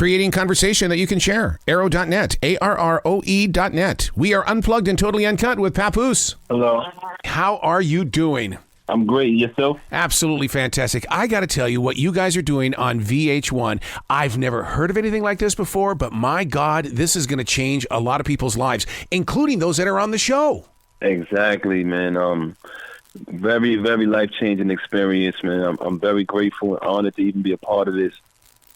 creating conversation that you can share. Arrow.net, ARROE.net. We are unplugged and totally uncut with Papoose. Hello. How are you doing? I'm great. Yourself? Absolutely fantastic. I got to tell you what you guys are doing on VH1. I've never heard of anything like this before, but my God, this is going to change a lot of people's lives, including those that are on the show. Exactly, man. Very, very life-changing experience, man. I'm very grateful and honored to even be a part of this.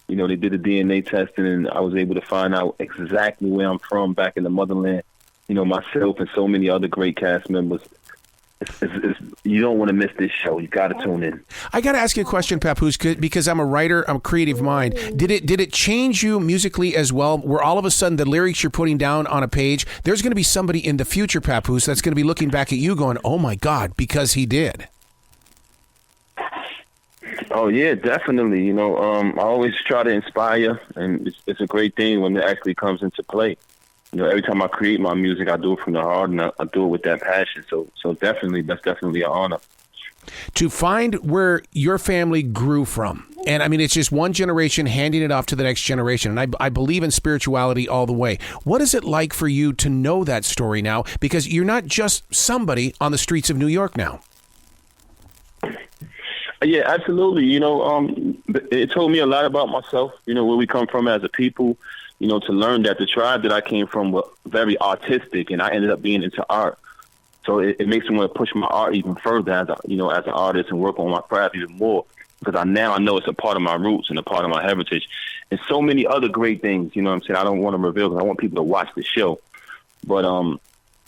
You know, they did the DNA testing, and I was able to find out exactly where I'm from back in the motherland. You know, myself and so many other great cast members. You don't want to miss this show. You got to tune in. I got to ask you a question, Papoose, because I'm a writer, I'm a creative mind. Did it change you musically as well, where all of a sudden the lyrics you're putting down on a page, there's going to be somebody in the future, Papoose, that's going to be looking back at you going, oh my God, because he did. Oh, yeah, definitely. You know, I always try to inspire, and it's a great thing when it actually comes into play. You know, every time I create my music, I do it from the heart, and I do it with that passion. So definitely, that's definitely an honor. To find where your family grew from, and I mean, it's just one generation handing it off to the next generation, and I believe in spirituality all the way. What is it like for you to know that story now? Because you're not just somebody on the streets of New York now. Yeah, absolutely. You know, it told me a lot about myself, you know, where we come from as a people. You know, to learn that the tribe that I came from was very artistic, and I ended up being into art. So it makes me want to push my art even further as an artist and work on my craft even more, because I know it's a part of my roots and a part of my heritage, and so many other great things. You know what I'm saying? I don't want to reveal because I want people to watch the show, but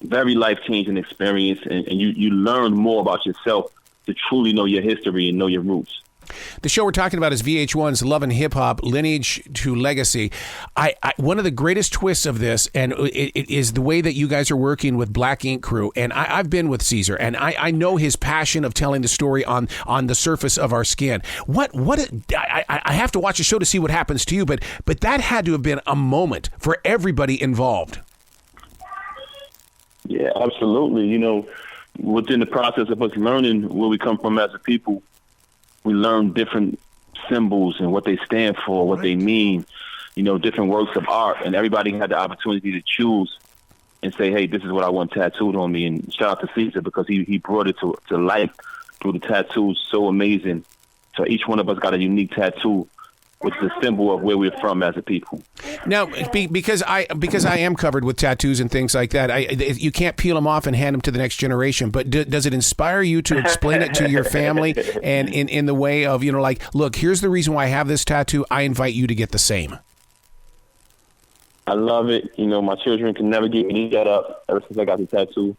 very life changing experience, and you learn more about yourself to truly know your history and know your roots. The show we're talking about is VH1's Love and Hip Hop, Lineage to Legacy. One of the greatest twists of this, and it is the way that you guys are working with Black Ink Crew. And I've been with Caesar, and I know his passion of telling the story on the surface of our skin. I have to watch the show to see what happens to you, but that had to have been a moment for everybody involved. Yeah, absolutely. You know, within the process of us learning where we come from as a people, we learn different symbols and what they stand for, what they mean, you know, different works of art. And everybody had the opportunity to choose and say, hey, this is what I want tattooed on me. And shout out to Caesar, because he brought it to life through the tattoos. So amazing. So each one of us got a unique tattoo, which is a symbol of where we're from as a people. Now, because I am covered with tattoos and things like that, you can't peel them off and hand them to the next generation. But does it inspire you to explain it to your family and in the way of, you know, like, look, here's the reason why I have this tattoo. I invite you to get the same. I love it. You know, my children can never get me that up ever since I got the tattoo.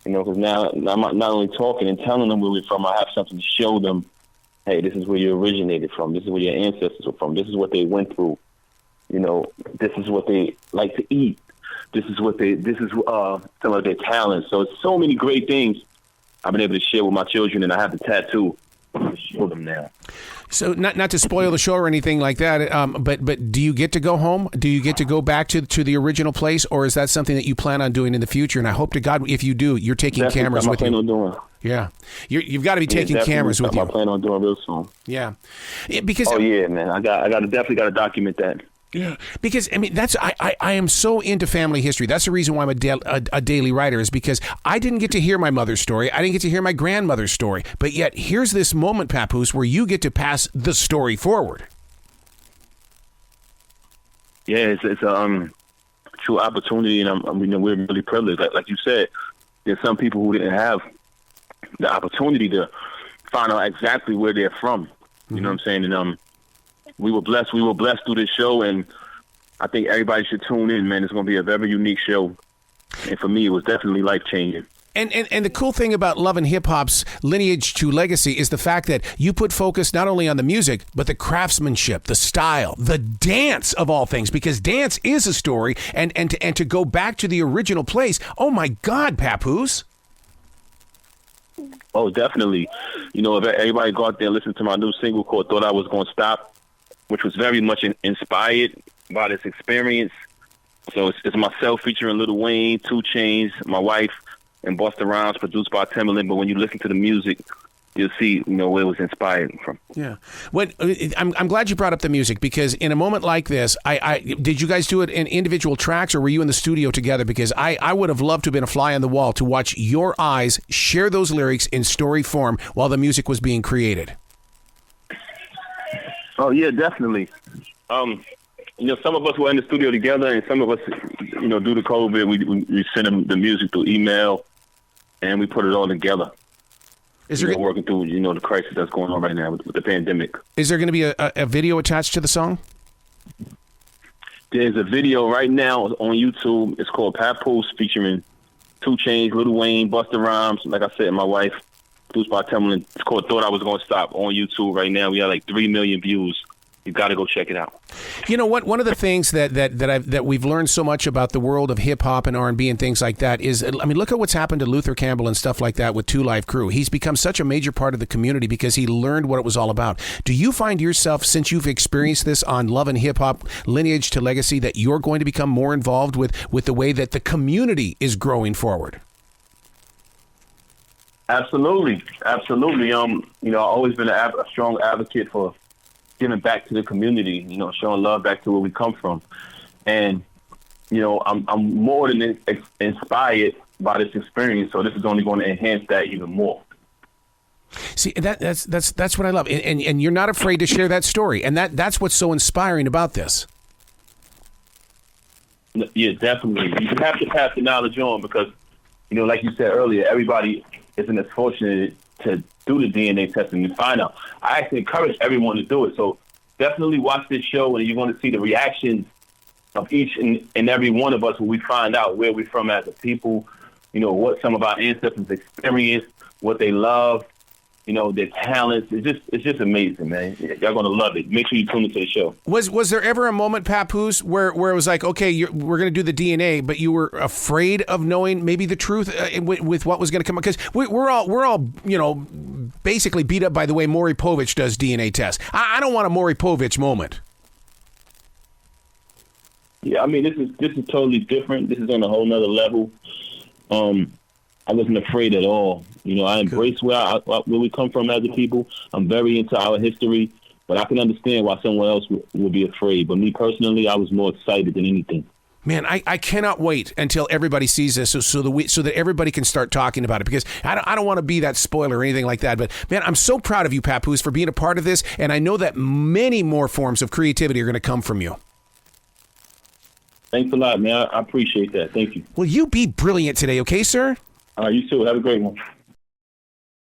You know, because now I'm not only talking and telling them where we're from, I have something to show them. Hey, this is where you originated from. This is where your ancestors were from. This is what they went through. You know, this is what they like to eat. This is some of their talents. So it's so many great things I've been able to share with my children, and I have the tattoo to show them now. So not to spoil the show or anything like that, but do you get to go home? Do you get to go back to the original place, or is that something that you plan on doing in the future? And I hope to God, if you do, you're taking cameras with you. Plan on doing. Yeah, you've got to be taking cameras with you. I plan on doing real soon. Yeah, because man, I definitely got to document that. Yeah, because I mean I am so into family history. That's the reason why I'm a daily writer, is because I didn't get to hear my mother's story. I didn't get to hear my grandmother's story. But yet here's this moment, Papoose, where you get to pass the story forward. Yeah, it's a true opportunity, and we're really privileged. Like you said, there's some people who didn't have the opportunity to find out exactly where they're from. You know what I'm saying? And we were blessed through this show, and I think everybody should tune in, man. It's going to be a very unique show. And for me, it was definitely life-changing. And the cool thing about Love and Hip Hop's Lineage to Legacy is the fact that you put focus not only on the music, but the craftsmanship, the style, the dance of all things, because dance is a story. And to go back to the original place, oh my God, Papoose. Oh, definitely. You know, if everybody go out there and listen to my new single called Thought I Was Gonna Stop, which was very much inspired by this experience. So it's myself featuring Lil Wayne, 2 Chainz, my wife, and Busta Rhymes, produced by Timbaland. But when you listen to the music, you'll see, where it was inspired from. Yeah. I'm glad you brought up the music, because in a moment like this, I did you guys do it in individual tracks, or were you in the studio together? Because I would have loved to have been a fly on the wall to watch your eyes share those lyrics in story form while the music was being created. Oh, yeah, definitely. Some of us were in the studio together, and some of us, due to COVID, we sent them the music through email, and we put it all together. Is there working through, the crisis that's going on right now with the pandemic. Is there going to be a video attached to the song? There's a video right now on YouTube. It's called Papoose, featuring 2 Chainz, Lil Wayne, Busta Rhymes. Like I said, my wife, produced by Timbaland. It's called Thought I Was Gonna Stop, on YouTube right now. We have like 3 million views. You got to go check it out. You know what? One of the things that we've learned so much about the world of hip hop and R&B and things like that is, look at what's happened to Luther Campbell and stuff like that with 2 Live Crew. He's become such a major part of the community because he learned what it was all about. Do you find yourself, since you've experienced this on Love and Hip Hop, Lineage to Legacy, that you're going to become more involved with the way that the community is growing forward? Absolutely. I've always been a strong advocate for giving back to the community, showing love back to where we come from. And, I'm more than inspired by this experience. So this is only going to enhance that even more. See, that's what I love. And you're not afraid to share that story. And that's what's so inspiring about this. Yeah, definitely. You have to pass the knowledge on because, like you said earlier, everybody isn't as fortunate to do the DNA testing and find out. I actually encourage everyone to do it. So definitely watch this show, and you're going to see the reactions of each and every one of us when we find out where we're from as a people, what some of our ancestors experienced, what they love, their talents. It's just amazing, man. Y'all going to love it. Make sure you tune into the show. Was there ever a moment, Papoose, where it was like, okay, we're going to do the DNA, but you were afraid of knowing maybe the truth with what was going to come up? Because we're all basically beat up by the way Maury Povich does DNA tests. I don't want a Maury Povich moment. Yeah, this is totally different. This is on a whole nother level. I wasn't afraid at all. I embrace where we come from as a people. I'm very into our history, but I can understand why someone else would be afraid. But me personally, I was more excited than anything. Man, I cannot wait until everybody sees this so that everybody can start talking about it, because I don't want to be that spoiler or anything like that. But, man, I'm so proud of you, Papoose, for being a part of this, and I know that many more forms of creativity are going to come from you. Thanks a lot, man. I appreciate that. Thank you. Will you be brilliant today, okay, sir? All right, you too. Have a great one.